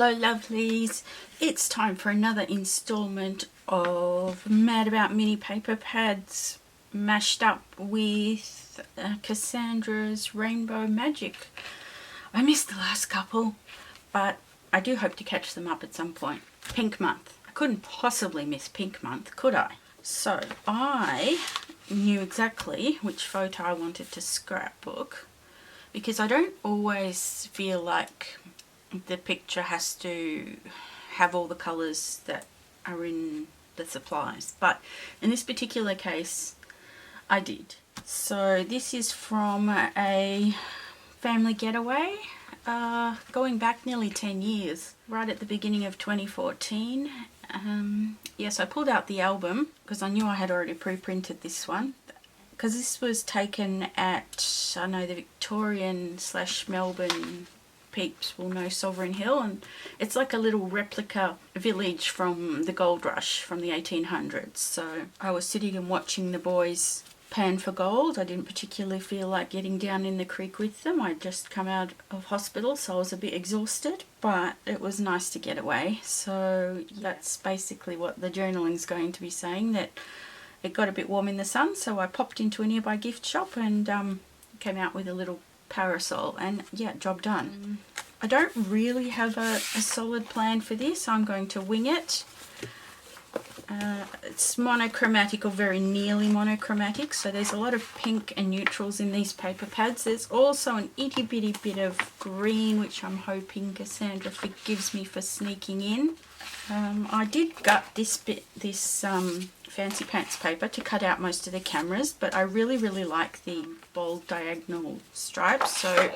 Hello lovelies, it's time for another installment of Mad About Mini paper pads mashed up with Cassandra's Rainbow Magic. I missed the last couple, but I do hope to catch them up at some point. Pink month. I couldn't possibly miss pink month, could I? So I knew exactly which photo I wanted to scrapbook, because I don't always feel like the picture has to have all the colours that are in the supplies, but in this particular case I did. So this is from a family getaway going back nearly 10 years, right at the beginning of 2014. Yes, I pulled out the album because I knew I had already pre-printed this one, because this was taken at, I know, the Victorian / Melbourne peeps will know Sovereign Hill, and it's like a little replica village from the gold rush from the 1800s. So I was sitting and watching the boys pan for gold. I didn't particularly feel like getting down in the creek with them. I'd just come out of hospital, so I was a bit exhausted, but it was nice to get away. So that's basically what the journaling's going to be saying, that it got a bit warm in the sun, so I popped into a nearby gift shop and came out with a little parasol, and yeah, job done. I don't really have a solid plan for this. I'm going to wing it. It's monochromatic, or very nearly monochromatic, so there's a lot of pink and neutrals in these paper pads. There's also an itty bitty bit of green, which I'm hoping Cassandra forgives me for sneaking in. I did gut this fancy pants paper to cut out most of the cameras, but I really like the bold diagonal stripes, so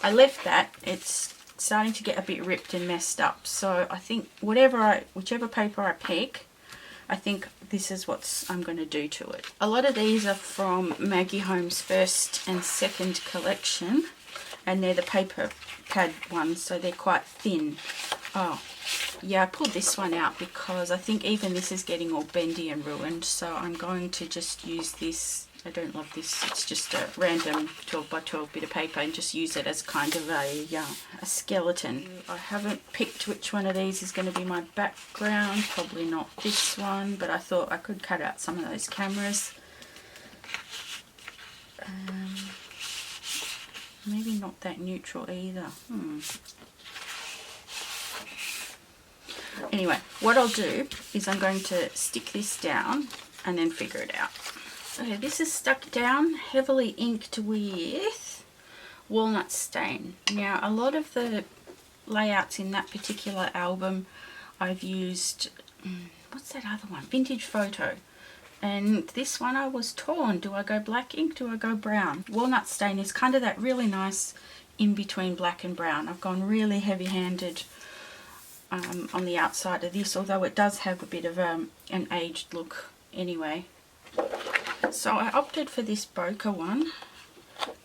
I left that. It's starting to get a bit ripped and messed up, so I think whichever paper I pick, I think this is what I'm going to do to it. A lot of these are from Maggie Holmes' first and second collection, and they're the paper pad ones, so they're quite thin. Oh yeah, I pulled this one out because I think even this is getting all bendy and ruined, so I'm going to just use this. I don't love this, it's just a random 12 by 12 bit of paper, and just use it as kind of a skeleton. I haven't picked which one of these is going to be my background. Probably not this one, but I thought I could cut out some of those cameras. Maybe not that neutral either. Anyway, what I'll do is I'm going to stick this down and then figure it out. Okay, this is stuck down, heavily inked with walnut stain. Now, a lot of the layouts in that particular album I've used, what's that other one? Vintage Photo. And this one I was torn. Do I go black ink? Do I go brown? Walnut stain is kind of that really nice in between black and brown. I've gone really heavy-handed on the outside of this, although it does have a bit of an aged look anyway. So I opted for this bokeh one.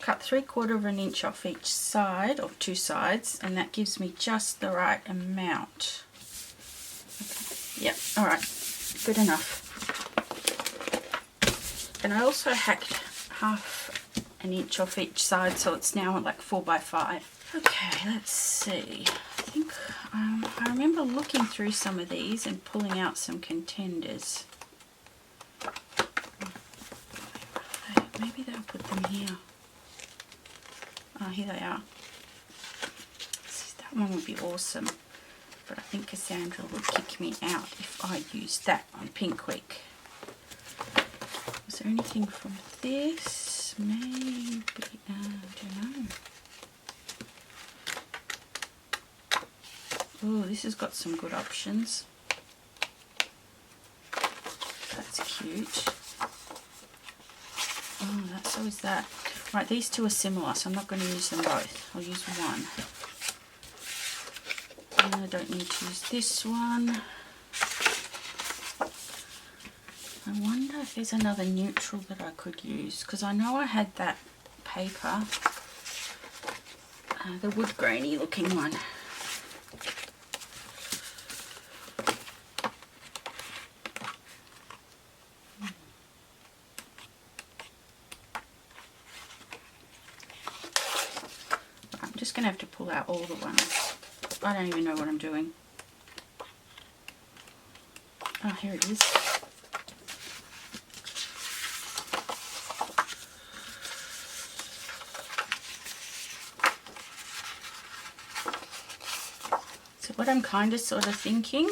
Cut 3/4 of an inch off each side, or two sides, and that gives me just the right amount. Okay. Yep, alright, good enough. And I also hacked 1/2 an inch off each side, so it's now like 4 by 5. Okay, let's see. I think I remember looking through some of these and pulling out some contenders. Maybe they'll put them here. Oh, here they are. That one would be awesome, but I think Cassandra would kick me out if I used that on Pink Week. Was there anything from this? Maybe, I don't know. Oh, this has got some good options. That's cute. Oh, so is that. Right, these two are similar, so I'm not going to use them both. I'll use one. And I don't need to use this one. I wonder if there's another neutral that I could use, because I know I had that paper, the wood grainy looking one. I'm just going to have to pull out all the ones I don't even know what I'm doing. Oh, here it is. So what I'm kind of sort of thinking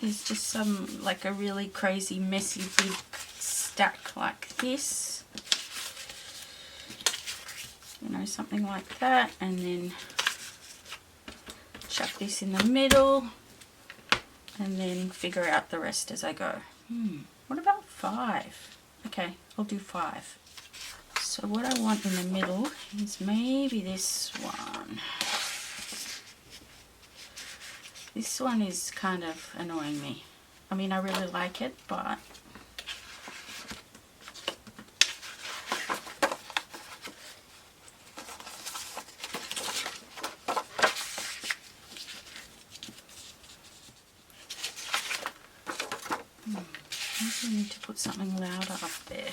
is just some, like a really crazy messy big stack like this. You know, something like that, and then chuck this in the middle and then figure out the rest as I go. What about 5? Okay, I'll do 5. So what I want in the middle is maybe this one. This one is kind of annoying me. I mean, I really like it, but maybe I need to put something louder up there.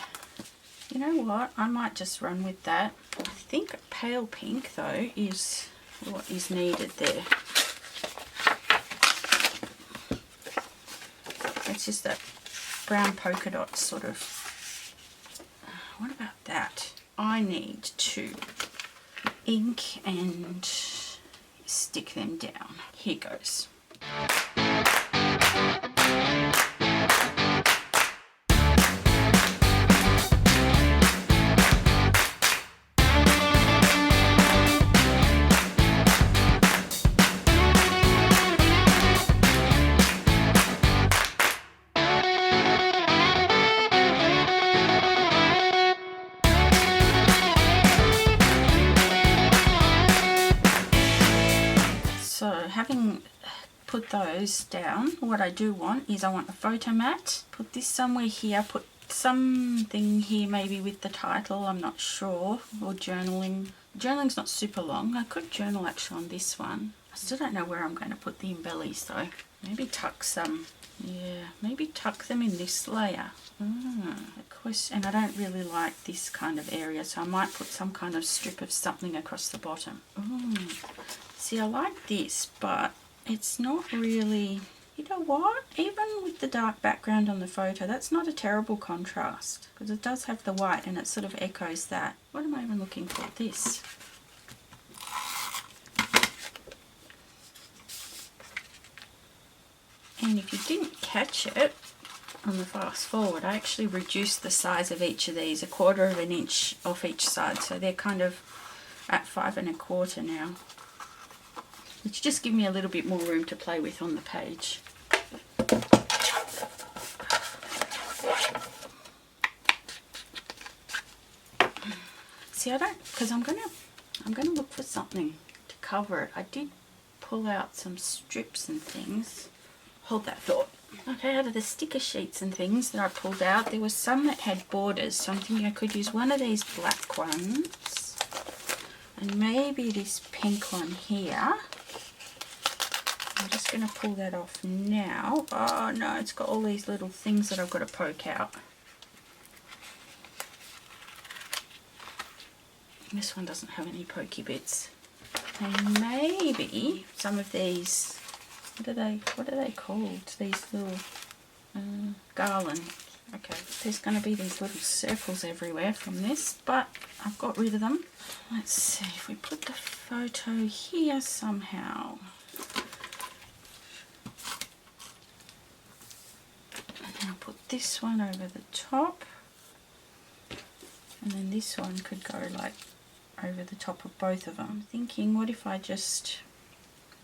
You know what? I might just run with that. I think pale pink, though, is what is needed there. It's just that brown polka dot sort of. What about that? I need to ink and stick them down. Here goes. So having put those down, what I do want is I want a photo mat. Put this somewhere here, put something here maybe with the title, I'm not sure, or journaling. Journaling's not super long. I could journal actually on this one. I still don't know where I'm going to put the embellies though. Maybe tuck some, yeah, maybe tuck them in this layer. And I don't really like this kind of area, so I might put some kind of strip of something across the bottom. See, I like this, but it's not really, you know what? Even with the dark background on the photo, that's not a terrible contrast, because it does have the white and it sort of echoes that. What am I even looking for? This. And if you didn't catch it on the fast forward, I actually reduced the size of each of these 1/4 of an inch off each side, so they're kind of at 5 1/4 now, which just give me a little bit more room to play with on the page. See, I don't, because I'm gonna look for something to cover it. I did pull out some strips and things. Hold that thought. Okay, out of the sticker sheets and things that I pulled out, there was some that had borders, so I'm thinking I could use one of these black ones and maybe this pink one here. I'm just going to pull that off now. Oh no, it's got all these little things that I've got to poke out. This one doesn't have any pokey bits. And maybe some of these, what are they called? These little garland. Okay, there's going to be these little circles everywhere from this, but I've got rid of them. Let's see if we put the photo here somehow. And I'll put this one over the top, and then this one could go like over the top of both of them. I'm thinking, what if I just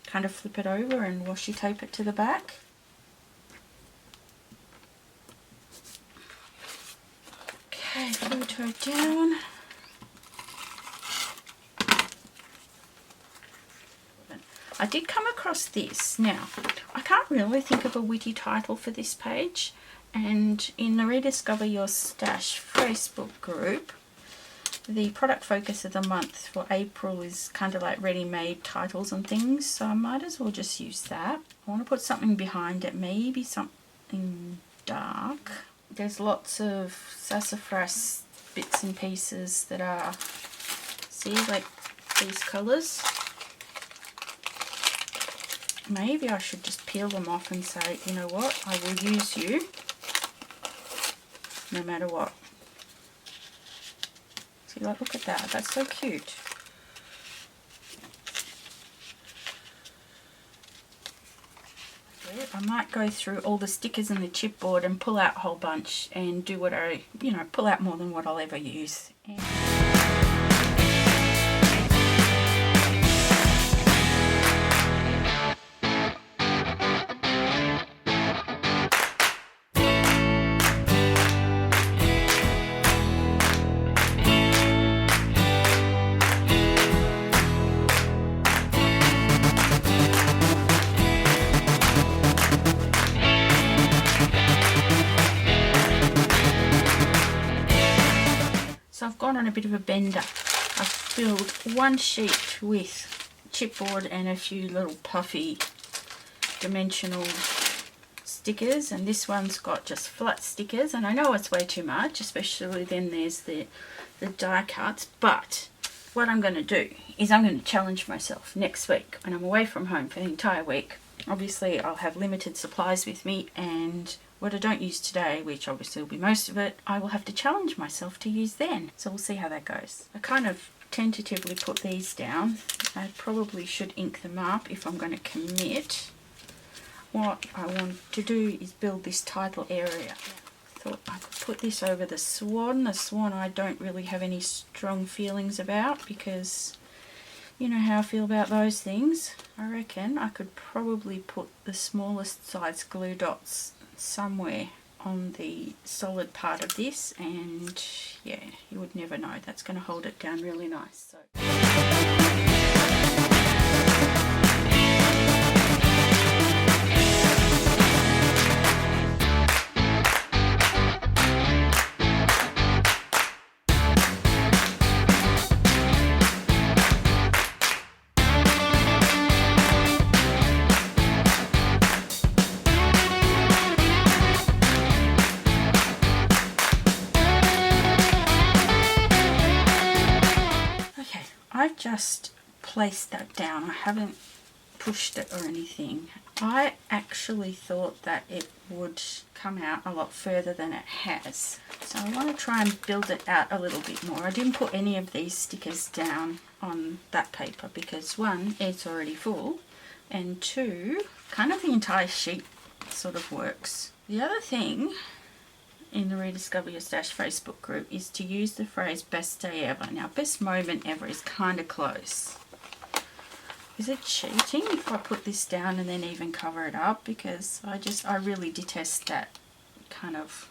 kind of flip it over and washi tape it to the back? Okay, photo down. I did come across this. Now, I can't really think of a witty title for this page, and in the Rediscover Your Stash Facebook group, the product focus of the month for April is kind of like ready-made titles and things, so I might as well just use that. I want to put something behind it, maybe something dark. There's lots of sassafras bits and pieces that are, see, like these colours. maybe I should just peel them off and say, you know what, I will use you no matter what. See, like, look at that, that's so cute. I might go through all the stickers in the chipboard and pull out a whole bunch and do what I, pull out more than what I'll ever use. So I've gone on a bit of a bender. I've filled one sheet with chipboard and a few little puffy dimensional stickers, and this one's got just flat stickers, and I know it's way too much, especially then there's the die cuts, but what I'm going to do is I'm going to challenge myself next week when I'm away from home for the entire week. Obviously I'll have limited supplies with me, and what I don't use today, which obviously will be most of it, I will have to challenge myself to use then. So we'll see how that goes. I kind of tentatively put these down. I probably should ink them up if I'm going to commit. What I want to do is build this title area. I thought I could put this over the swan. The swan I don't really have any strong feelings about, because you know how I feel about those things. I reckon I could probably put the smallest size glue dots somewhere on the solid part of this, and yeah, you would never know. That's going to hold it down really nice. I've just placed that down. I haven't pushed it or anything. I actually thought that it would come out a lot further than it has. So I want to try and build it out a little bit more. I didn't put any of these stickers down on that paper because one, it's already full, and two, kind of the entire sheet sort of works. The other thing in the Rediscover Your Stash Facebook group is to use the phrase best day ever. Now, best moment ever is kind of close. Is it cheating if I put this down and then even cover it up? Because I really detest that kind of,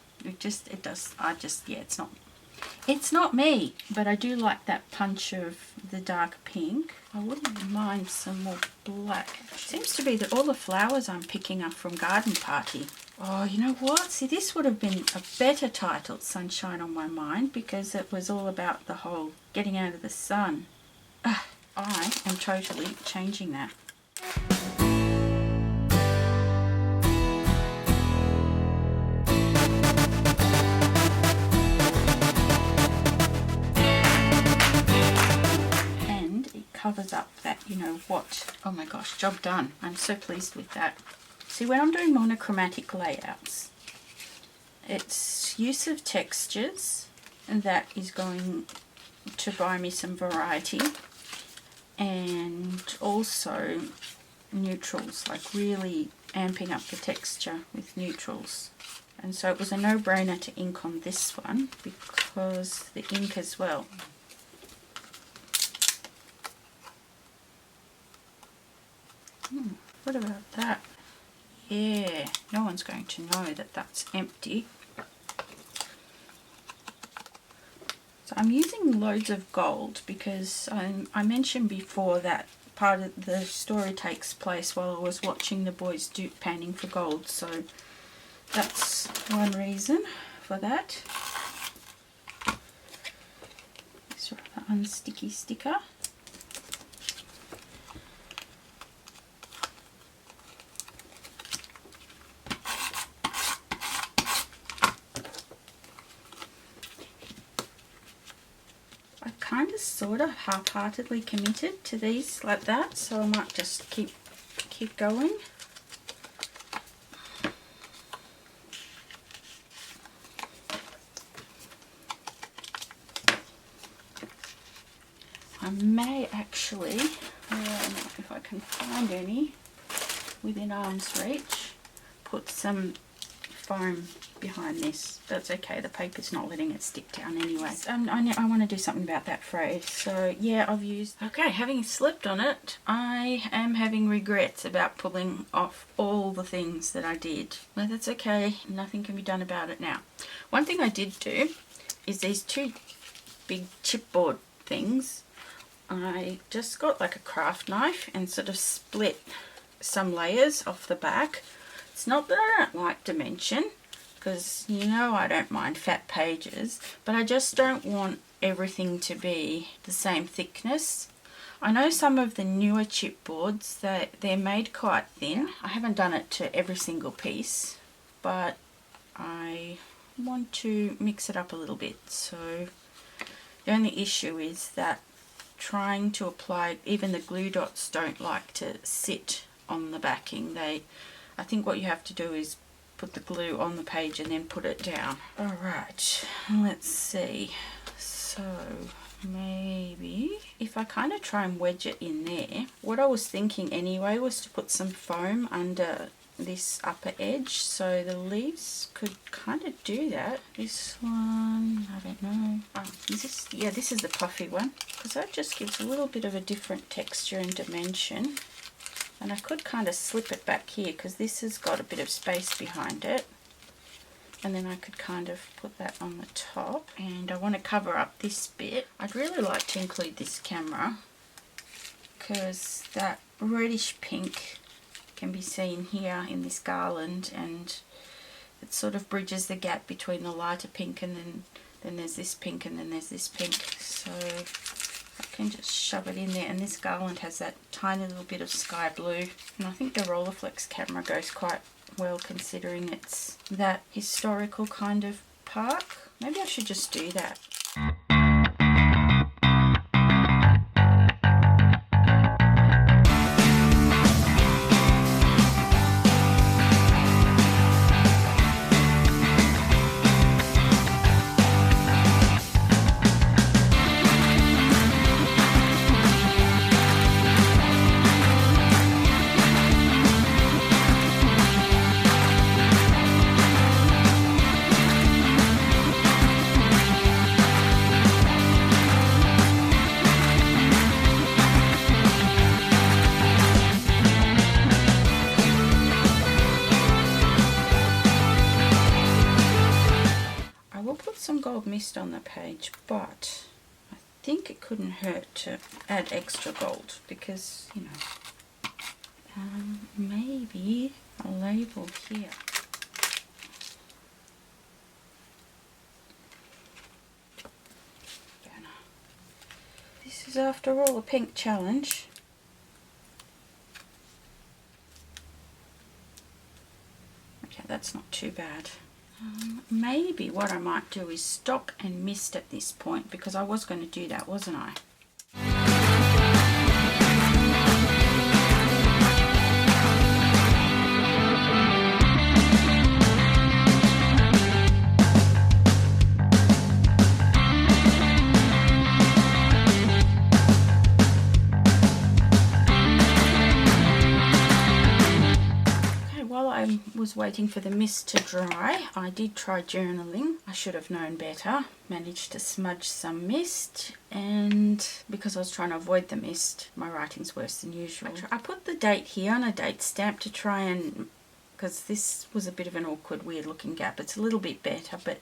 it's not me. But I do like that punch of the dark pink. I wouldn't mind some more black. It seems to be that all the flowers I'm picking up from Garden Party. Oh, you know what? See, this would have been a better title, Sunshine on My Mind, because it was all about the whole getting out of the sun. I am totally changing that. And it covers up that, you know what? Oh my gosh, job done. I'm so pleased with that. See, when I'm doing monochromatic layouts, it's use of textures, and that is going to buy me some variety, and also neutrals, like really amping up the texture with neutrals. And so it was a no-brainer to ink on this one because the ink as well. What about that? Yeah, no one's going to know that that's empty. So I'm using loads of gold because I mentioned before that part of the story takes place while I was watching the boys do panning for gold. So that's one reason for that. This rather unsticky sticker. sort of half-heartedly committed to these like that, so I might just keep keep going. I may actually, if I can find any within arm's reach, put some foam behind this. That's okay, the paper's not letting it stick down anyway. I want to do something about that phrase. So yeah, I've used, okay, having slipped on it, I am having regrets about pulling off all the things that I did. Well, that's okay, nothing can be done about it now. One thing I did do is these two big chipboard things. I just got like a craft knife and sort of split some layers off the back. It's not that I don't like dimension, because you know I don't mind fat pages, but I just don't want everything to be the same thickness. I know some of the newer chipboards, they're made quite thin. I haven't done it to every single piece, but I want to mix it up a little bit. So the only issue is that trying to apply, even the glue dots don't like to sit on the backing. I think what you have to do is put the glue on the page and then put it down. Alright, let's see. So maybe if I kind of try and wedge it in there, what I was thinking anyway was to put some foam under this upper edge so the leaves could kind of do that. This one, I don't know. This is the puffy one, because that just gives a little bit of a different texture and dimension. And I could kind of slip it back here because this has got a bit of space behind it. And then I could kind of put that on the top. And I want to cover up this bit. I'd really like to include this camera because that reddish pink can be seen here in this garland, and it sort of bridges the gap between the lighter pink and then there's this pink and then there's this pink. So I can just shove it in there, and this garland has that tiny little bit of sky blue, and I think the Rolleiflex camera goes quite well considering it's that historical kind of park. Maybe I should just do that. Gold mist on the page, but I think it couldn't hurt to add extra gold because, you know, maybe a label here. This is after all a pink challenge. Okay, that's not too bad. Maybe what I might do is stop and mist at this point, because I was going to do that, wasn't I? I was waiting for the mist to dry. I did try journaling. I should have known better. Managed to smudge some mist, and because I was trying to avoid the mist, my writing's worse than usual. I put the date here on a date stamp to try and, because this was a bit of an awkward, weird looking gap. It's a little bit better, but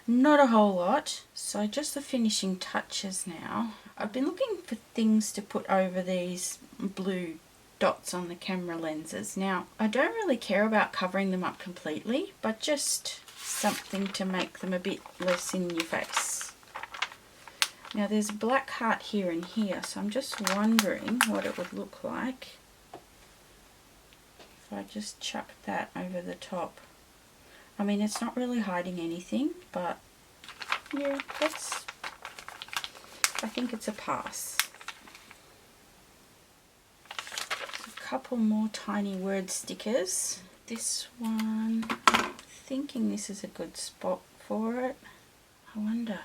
not a whole lot. So just the finishing touches now. I've been looking for things to put over these blue dots on the camera lenses. Now, I don't really care about covering them up completely, but just something to make them a bit less in your face. Now, there's a black heart here and here, so I'm just wondering what it would look like if I just chucked that over the top. I mean, it's not really hiding anything, but yeah, I think it's a pass. couple more tiny word stickers. This one, I'm thinking this is a good spot for it. I wonder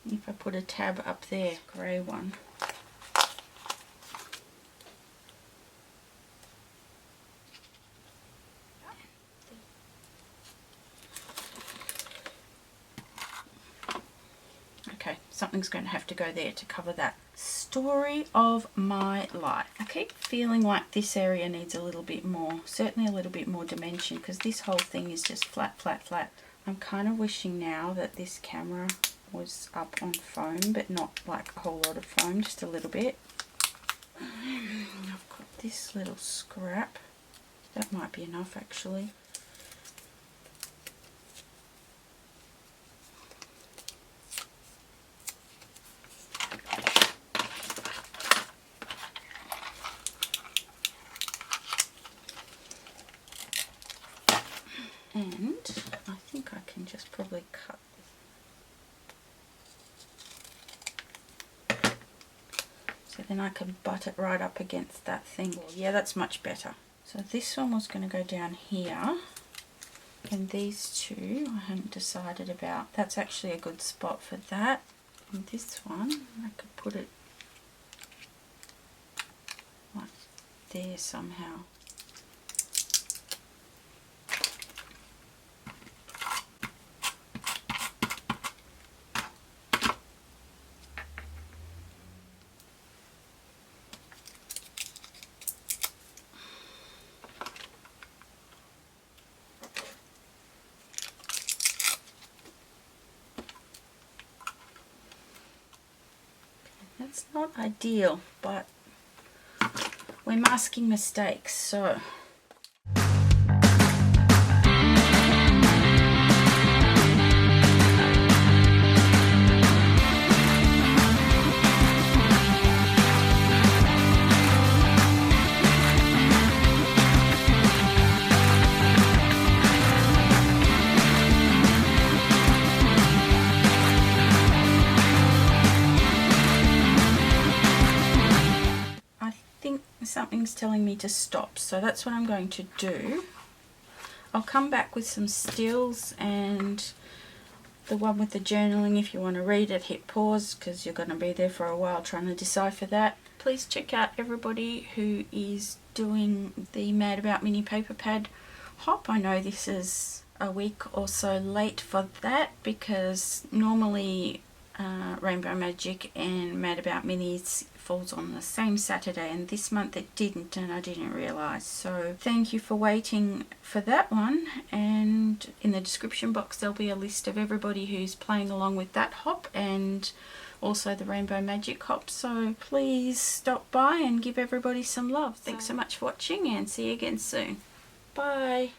if I put a tab up there, grey one. Okay, something's going to have to go there to cover that. Story of my life. I keep feeling like this area needs a little bit more, certainly a little bit more dimension, because this whole thing is just flat, flat, flat. I'm kind of wishing now that this camera was up on foam, but not like a whole lot of foam, just a little bit. I've got this little scrap. That might be enough actually. And I think I can just probably cut so then I can butt it right up against that thing. Yeah, that's much better. So this one was going to go down here, and these two I hadn't decided about. That's actually a good spot for that. And this one I could put it like there somehow. That's not ideal, but we're masking mistakes, so something's telling me to stop, so that's what I'm going to do. I'll come back with some stills and the one with the journaling. If you want to read it, hit pause because you're going to be there for a while trying to decipher that. Please check out everybody who is doing the Mad About Mini Paper Pad hop. I know this is a week or so late for that because normally Rainbow Magic and Mad About Minis falls on the same Saturday, and this month it didn't, and I didn't realise. So thank you for waiting for that one, and in the description box there'll be a list of everybody who's playing along with that hop and also the Rainbow Magic hop, so please stop by and give everybody some love. Thanks so much for watching, and see you again soon. Bye.